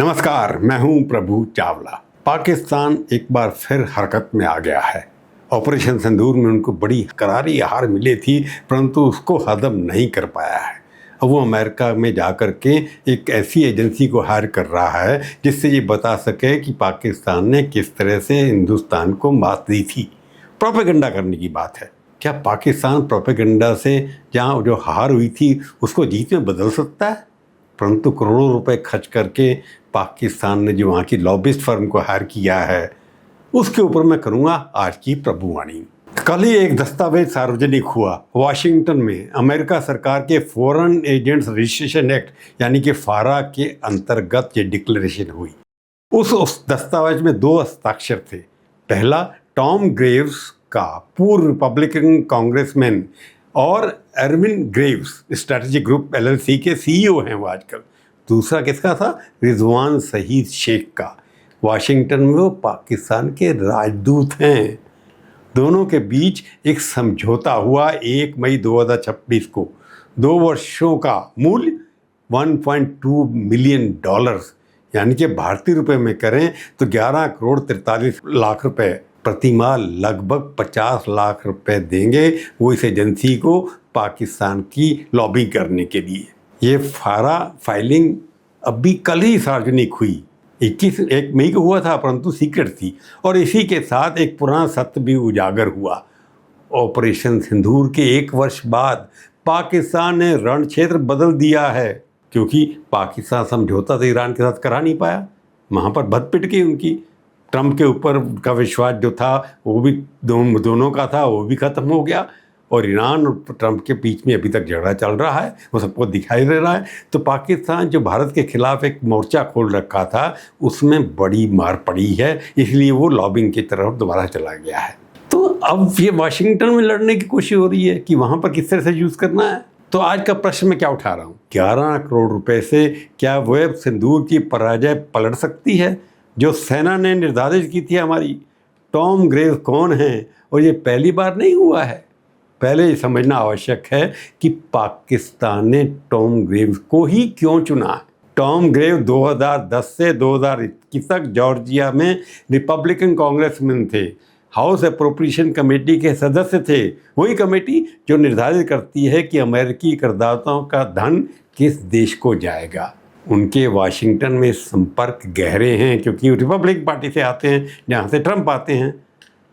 नमस्कार, मैं हूं प्रभु चावला। पाकिस्तान एक बार फिर हरकत में आ गया है। ऑपरेशन सिंदूर में उनको बड़ी करारी हार मिली थी, परंतु उसको हजम नहीं कर पाया है। अब वो अमेरिका में जाकर के एक ऐसी एजेंसी को हायर कर रहा है जिससे ये बता सके कि पाकिस्तान ने किस तरह से हिंदुस्तान को मात दी थी। प्रोपेगेंडा करने की बात है। क्या पाकिस्तान प्रोपेगेंडा से जहाँ जो हार हुई थी उसको जीत में बदल सकता है? परंतु करोड़ों रुपए खर्च करके पाकिस्तान ने जो वहाँ की लॉबिस्ट फर्म को हायर किया है, उसके ऊपर मैं करूँगा आज की प्रभुवाणी। कल ही एक दस्तावेज सार्वजनिक हुआ वाशिंगटन में। अमेरिका सरकार के फॉरेन एजेंट्स रजिस्ट्रेशन एक्ट यानी कि फारा के अंतर्गत ये डिक्लेरेशन हुई। उस दस्तावेज में 2 हस्ताक्षर थे। पहला टॉम ग्रेव्स का, पूर्व रिपब्लिकन कांग्रेसमैन, और Erwin Graves Strategic Group LLC के CEO हैं वो आजकल। दूसरा किसका था? रिजवान शहीद शेख का। वाशिंगटन में वो पाकिस्तान के राजदूत हैं। दोनों के बीच एक समझौता हुआ 1 मई 2026 को। 2 वर्षों का मूल्य $1.2 मिलियन, यानी कि भारतीय रुपए में करें तो 11 करोड़ 43 लाख रुपए प्रति माह, लगभग 50 लाख रुपए देंगे वो इस एजेंसी को पाकिस्तान की लॉबी करने के लिए। ये फारा फाइलिंग अभी कल ही सार्वजनिक हुई। 1 मई को हुआ था, परंतु सीक्रेट थी। और इसी के साथ एक पुराना सत्य भी उजागर हुआ। ऑपरेशन सिंदूर के 1 वर्ष बाद पाकिस्तान ने रण क्षेत्र बदल दिया है, क्योंकि पाकिस्तान समझौता तो ईरान के साथ करा नहीं पाया। वहाँ पर बद पिट गई उनकी। ट्रंप के ऊपर का विश्वास जो था वो भी दोनों का था, वो भी ख़त्म हो गया। और ईरान और ट्रंप के बीच में अभी तक झगड़ा चल रहा है, वो सबको दिखाई दे रहा है। तो पाकिस्तान जो भारत के खिलाफ एक मोर्चा खोल रखा था, उसमें बड़ी मार पड़ी है, इसलिए वो लॉबिंग की तरफ दोबारा चला गया है। तो अब ये वाशिंगटन में लड़ने की कोशिश हो रही है कि वहाँ पर किस तरह से यूज़ करना है। तो आज का प्रश्न मैं क्या उठा रहा हूँ, 11 करोड़ रुपए से क्या वह सिंदूर की पराजय पलट सकती है जो सेना ने निर्धारित की थी हमारी? टॉम ग्रेव कौन है? और ये पहली बार नहीं हुआ है। पहले ये समझना आवश्यक है कि पाकिस्तान ने टॉम ग्रेव को ही क्यों चुना है। टॉम ग्रेव 2010 से 2021 तक जॉर्जिया में रिपब्लिकन कांग्रेसमैन थे, हाउस अप्रोप्रिएशन कमेटी के सदस्य थे। वही कमेटी जो निर्धारित करती है कि अमेरिकी करदाताओं का धन किस देश को जाएगा। उनके वाशिंगटन में संपर्क गहरे हैं, क्योंकि रिपब्लिक पार्टी से आते हैं, जहाँ से ट्रंप आते हैं।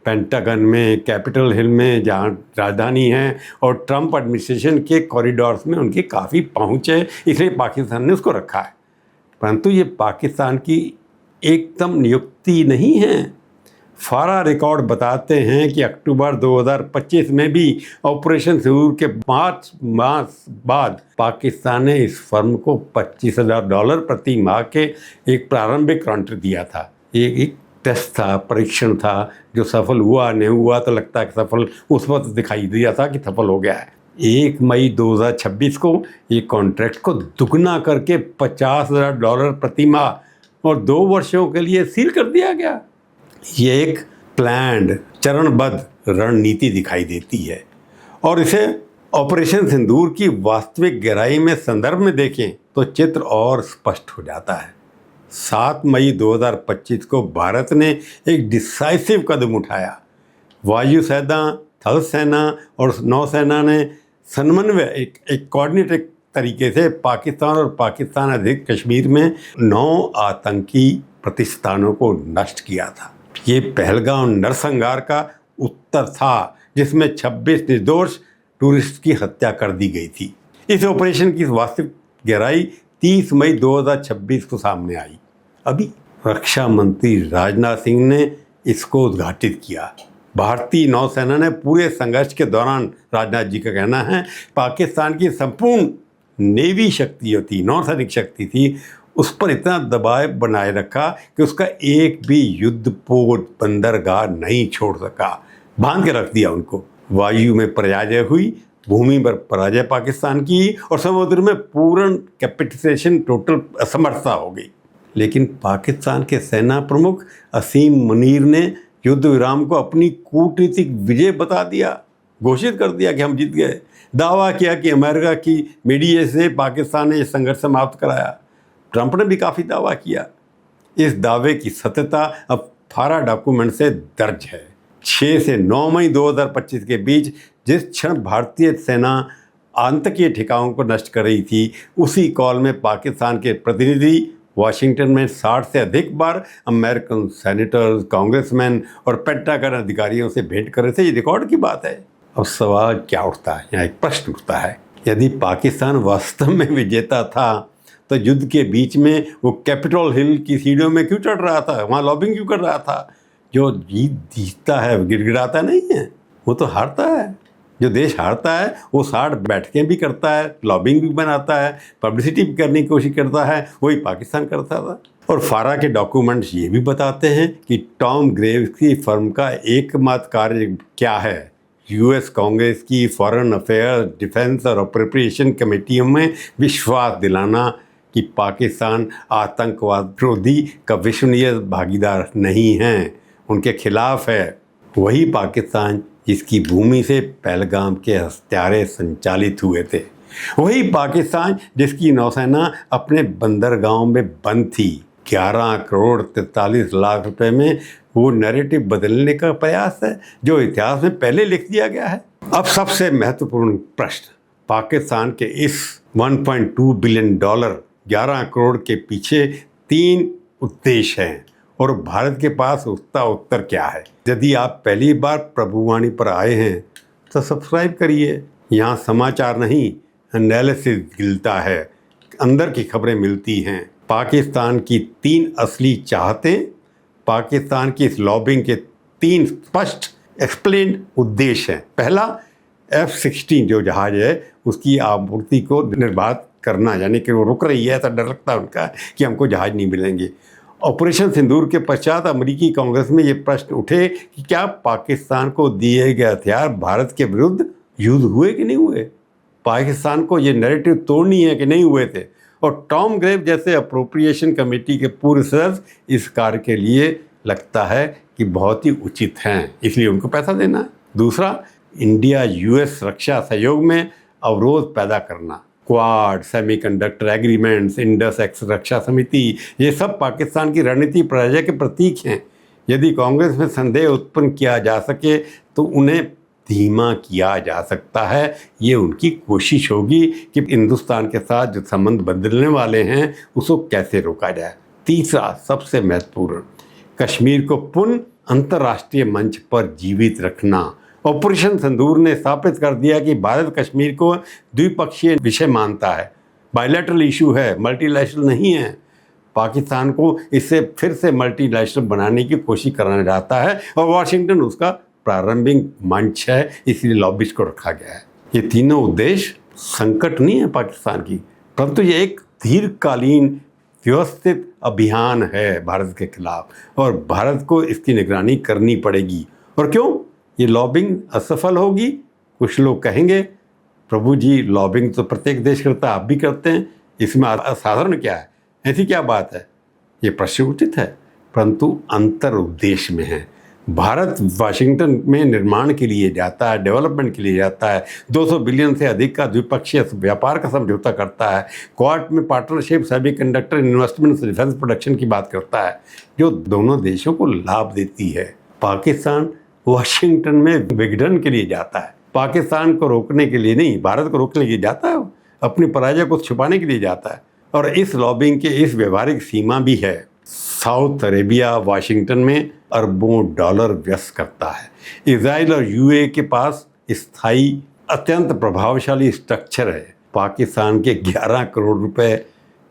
पेंटागन में, कैपिटल हिल में जहाँ राजधानी है, और ट्रंप एडमिनिस्ट्रेशन के कॉरिडोर्स में उनकी काफ़ी पहुँच है, इसलिए पाकिस्तान ने उसको रखा है। परंतु ये पाकिस्तान की एकदम नियुक्ति नहीं है। फारा रिकॉर्ड बताते हैं कि अक्टूबर 2025 में भी ऑपरेशन सिंदूर के 5 मास बाद पाकिस्तान ने इस फर्म को $25,000 प्रति माह के एक प्रारंभिक कॉन्ट्रैक्ट दिया था। एक टेस्ट था, परीक्षण था, जो सफल हुआ नहीं हुआ तो लगता है कि सफल उस वक्त दिखाई दिया था कि सफल हो गया है। 1 मई 2026 को ये कॉन्ट्रैक्ट को दुगना करके $50,000 प्रति माह और 2 वर्षों के लिए सील कर दिया गया। ये एक प्लान्ड, चरणबद्ध रणनीति दिखाई देती है। और इसे ऑपरेशन सिंदूर की वास्तविक गहराई में संदर्भ में देखें तो चित्र और स्पष्ट हो जाता है। 7 मई 2025 को भारत ने एक डिसाइसिव कदम उठाया। वायुसेना, थल सेना और नौसेना ने समन्वय एक कोऑर्डिनेटेड तरीके से पाकिस्तान और पाकिस्तान अधिकृत कश्मीर में 9 आतंकी प्रतिष्ठानों को नष्ट किया था। ये पहलगाम नरसंहार का उत्तर था, जिसमें 26 निर्दोष टूरिस्ट की हत्या कर दी गई थी। इस ऑपरेशन की वास्तविक गहराई 30 मई 2026 को सामने आई। अभी रक्षा मंत्री राजनाथ सिंह ने इसको उद्घाटित किया। भारतीय नौसेना ने पूरे संघर्ष के दौरान, राजनाथ जी का कहना है, पाकिस्तान की संपूर्ण नेवी शक्ति होती, नौसैनिक शक्ति थी, उस पर इतना दबाव बनाए रखा कि उसका एक भी युद्धपोत बंदरगाह नहीं छोड़ सका। बांध के रख दिया उनको। वायु में पराजय हुई, भूमि पर पराजय पाकिस्तान की, और समुद्र में पूर्ण कैपिटुलेशन, टोटल असमर्थता हो गई। लेकिन पाकिस्तान के सेना प्रमुख असीम मुनीर ने युद्ध विराम को अपनी कूटनीतिक विजय बता दिया, घोषित कर दिया कि हम जीत गए। दावा किया कि अमेरिका की मीडिया से पाकिस्तान ने यह संघर्ष समाप्त कराया। ट्रंप ने भी काफ़ी दावा किया। इस दावे की सत्यता अब फारा डॉक्यूमेंट से दर्ज है। 6 से 9 मई 2025 के बीच जिस क्षण भारतीय सेना आतंकी ठिकानों को नष्ट कर रही थी, उसी कॉल में पाकिस्तान के प्रतिनिधि वाशिंगटन में 60 से अधिक बार अमेरिकन सेनेटर्स, कांग्रेसमैन और पेंटागन अधिकारियों से भेंट कर रहे थे। ये रिकॉर्ड की बात है। अब सवाल क्या उठता है, यहाँ एक प्रश्न उठता है, यदि पाकिस्तान वास्तव में विजेता था तो युद्ध के बीच में वो कैपिटल हिल की सीढ़ियों में क्यों चढ़ रहा था, वहाँ लॉबिंग क्यों कर रहा था? जो जीतता है वो गिड़गिड़ाता नहीं है, वो तो हारता है। जो देश हारता है वो 60 बैठकें भी करता है, लॉबिंग भी बनाता है, पब्लिसिटी भी करने की कोशिश करता है, वही पाकिस्तान करता था। और फारा के डॉक्यूमेंट्स ये भी बताते हैं कि टॉम ग्रेव्स की फर्म का एकमात्र कार्य क्या है, यूएस कांग्रेस की फॉरेन अफेयर्स, डिफेंस और अप्रोप्रिएशन कमेटियों में विश्वास दिलाना कि पाकिस्तान आतंकवाद विरोधी का विश्वसनीय भागीदार नहीं है, उनके खिलाफ है। वही पाकिस्तान जिसकी भूमि से पहलगाम के हत्यारे संचालित हुए थे, वही पाकिस्तान जिसकी नौसेना अपने बंदरगाहों में बंद थी। 11 करोड़ 43 लाख रुपए में वो नैरेटिव बदलने का प्रयास है जो इतिहास में पहले लिख दिया गया है। अब सबसे महत्वपूर्ण प्रश्न, पाकिस्तान के इस 1.2 बिलियन डॉलर 11 करोड़ के पीछे 3 उद्देश्य हैं और भारत के पास उसका उत्तर क्या है? यदि आप पहली बार प्रभुवाणी पर आए हैं तो सब्सक्राइब करिए। यहाँ समाचार नहीं, एनालिसिस गिलता है, अंदर की खबरें मिलती हैं। पाकिस्तान की 3 असली चाहतें, पाकिस्तान की इस लॉबिंग के 3 स्पष्ट एक्सप्लेन्ड उद्देश्य हैं। पहला, F-16 जो जहाज है उसकी आपूर्ति को निर्बाध करना, यानी कि वो रुक रही है, ऐसा डर लगता है उनका कि हमको जहाज नहीं मिलेंगे। ऑपरेशन सिंदूर के पश्चात अमेरिकी कांग्रेस में ये प्रश्न उठे कि क्या पाकिस्तान को दिए गए हथियार भारत के विरुद्ध यूज हुए कि नहीं हुए, पाकिस्तान को ये नैरेटिव तोड़नी है कि नहीं हुए थे। और टॉम ग्रेव जैसे अप्रोप्रिएशन कमेटी के पूर्व सदस्य इस कार्य के लिए लगता है कि बहुत ही उचित हैं, इसलिए उनको पैसा देना है। दूसरा, इंडिया यूएस रक्षा सहयोग में अवरोध पैदा करना, Quad, semiconductor agreements, Indus X रक्षा समिति, ये सब पाकिस्तान की रणनीति पराजय के प्रतीक हैं। यदि कांग्रेस में संदेह उत्पन्न किया जा सके तो उन्हें धीमा किया जा सकता है। ये उनकी कोशिश होगी कि हिंदुस्तान के साथ जो संबंध बदलने वाले हैं उसको कैसे रोका जाए। तीसरा, सबसे महत्वपूर्ण, कश्मीर को पुनः अंतर्राष्ट्रीय मंच पर जीवित रखना। ऑपरेशन सिंदूर ने स्थापित कर दिया कि भारत कश्मीर को द्विपक्षीय विषय मानता है, बायलैटरल इशू है, मल्टीलैटरल नहीं है। पाकिस्तान को इससे फिर से मल्टीलैटरल बनाने की कोशिश करना चाहता है और वाशिंगटन उसका प्रारंभिक मंच है, इसलिए लॉबिस्ट को रखा गया है। ये तीनों उद्देश्य संकट नहीं है पाकिस्तान की, परंतु ये एक दीर्घकालीन व्यवस्थित अभियान है भारत के खिलाफ और भारत को इसकी निगरानी करनी पड़ेगी। और क्यों ये लॉबिंग असफल होगी? कुछ लोग कहेंगे प्रभु जी लॉबिंग तो प्रत्येक देश करता है, आप भी करते हैं, इसमें असाधारण क्या है, ऐसी क्या बात है? ये प्रश्न उचित है, परंतु अंतर उद्देश्य में है। भारत वाशिंगटन में निर्माण के लिए जाता है, डेवलपमेंट के लिए जाता है, 200 बिलियन से अधिक का द्विपक्षीय व्यापार का समझौता करता है, क्वाड में partnership, semiconductor investment, defence production की बात करता है, जो दोनों देशों को लाभ देती है। पाकिस्तान वाशिंगटन में विघटन के लिए जाता है, पाकिस्तान को रोकने के लिए नहीं, भारत को रोकने के लिए जाता है, अपनी पराजय को छुपाने के लिए जाता है। और इस लॉबिंग के इस व्यवहारिक सीमा भी है। साउथ अरेबिया वाशिंगटन में अरबों डॉलर व्यस्त करता है। इजराइल और यूएई के पास स्थायी अत्यंत प्रभावशाली स्ट्रक्चर है। पाकिस्तान के 11 करोड़ रुपए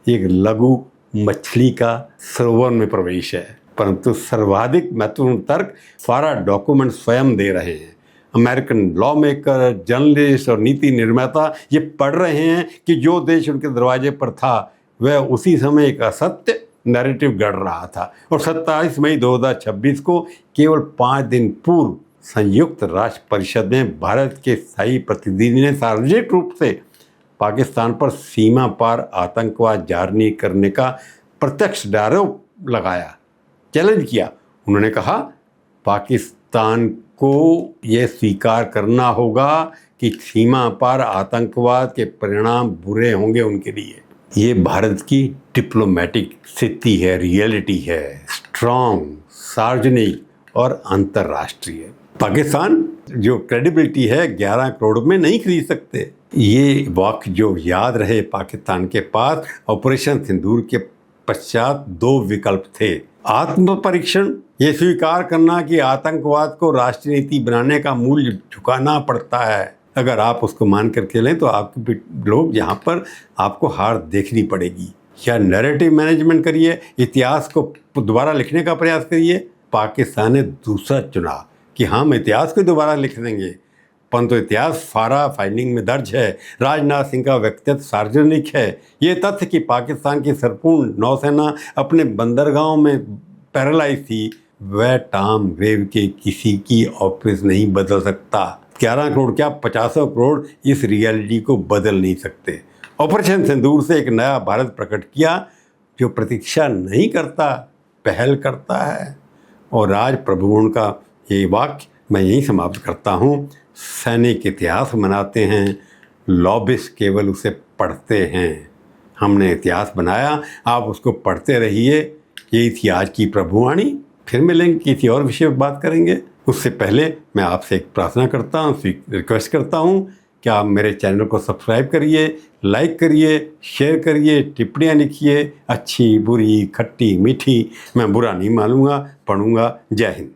एक लघु मछली का सरोवर में प्रवेश है, परंतु सर्वाधिक महत्वपूर्ण तर्क फारा डॉक्यूमेंट स्वयं दे रहे हैं। अमेरिकन लॉ मेकर, जर्नलिस्ट और नीति निर्माता ये पढ़ रहे हैं कि जो देश उनके दरवाजे पर था वह उसी समय एक असत्य नैरेटिव गढ़ रहा था। और 27 मई 2026 को केवल 5 दिन पूर्व संयुक्त राष्ट्र परिषद में भारत के स्थायी प्रतिनिधि ने सार्वजनिक रूप से पाकिस्तान पर सीमा पार आतंकवाद जारी करने का प्रत्यक्ष आरोप लगाया, चैलेंज किया। उन्होंने कहा पाकिस्तान को यह स्वीकार करना होगा कि सीमा पार आतंकवाद के परिणाम बुरे होंगे उनके लिए। ये भारत की डिप्लोमेटिक स्थिति है, रियलिटी है, स्ट्रॉन्ग, सार्वजनिक और अंतर्राष्ट्रीय। पाकिस्तान जो क्रेडिबिलिटी है 11 करोड़ में नहीं खरीद सकते। ये वाक्य जो याद रहे पाकिस्तान के पास ऑपरेशन सिंदूर के पश्चात 2 विकल्प थे। आत्म परीक्षण, ये स्वीकार करना कि आतंकवाद को राष्ट्रीय नीति बनाने का मूल्य चुकाना पड़ता है। अगर आप उसको मान कर चलें तो आपके लोग यहाँ पर आपको हार देखनी पड़ेगी। या नैरेटिव मैनेजमेंट करिए, इतिहास को दोबारा लिखने का प्रयास करिए। पाकिस्तान ने दूसरा चुना कि हम इतिहास को दोबारा लिख देंगे, परंतु इतिहास फारा फाइलिंग में दर्ज है। राजनाथ सिंह का व्यक्तित्व सार्वजनिक है। ये तथ्य कि पाकिस्तान की संपूर्ण नौसेना अपने बंदरगाहों में पैरालाइज थी, वह टॉम ग्रेव के किसी की ऑफिस नहीं बदल सकता। 11 करोड़ क्या 50 करोड़ इस रियलिटी को बदल नहीं सकते। ऑपरेशन सिंदूर से एक नया भारत प्रकट किया जो प्रतीक्षा नहीं करता, पहल करता है। और आज प्रभुगुण का ये वाक्य मैं यहीं समाप्त करता हूँ। सैनिक इतिहास बनाते हैं, लॉबिस्ट केवल उसे पढ़ते हैं। हमने इतिहास बनाया, आप उसको पढ़ते रहिए। यही थी आज की प्रभुवाणी। फिर मिलेंगे, किसी और विषय पर बात करेंगे। उससे पहले मैं आपसे एक प्रार्थना करता हूँ, रिक्वेस्ट करता हूँ कि आप मेरे चैनल को सब्सक्राइब करिए, लाइक करिए, शेयर करिए, टिप्पणियाँ लिखिए, अच्छी बुरी खट्टी मीठी, मैं बुरा नहीं मानूंगा, पढ़ूंगा। जय हिंद।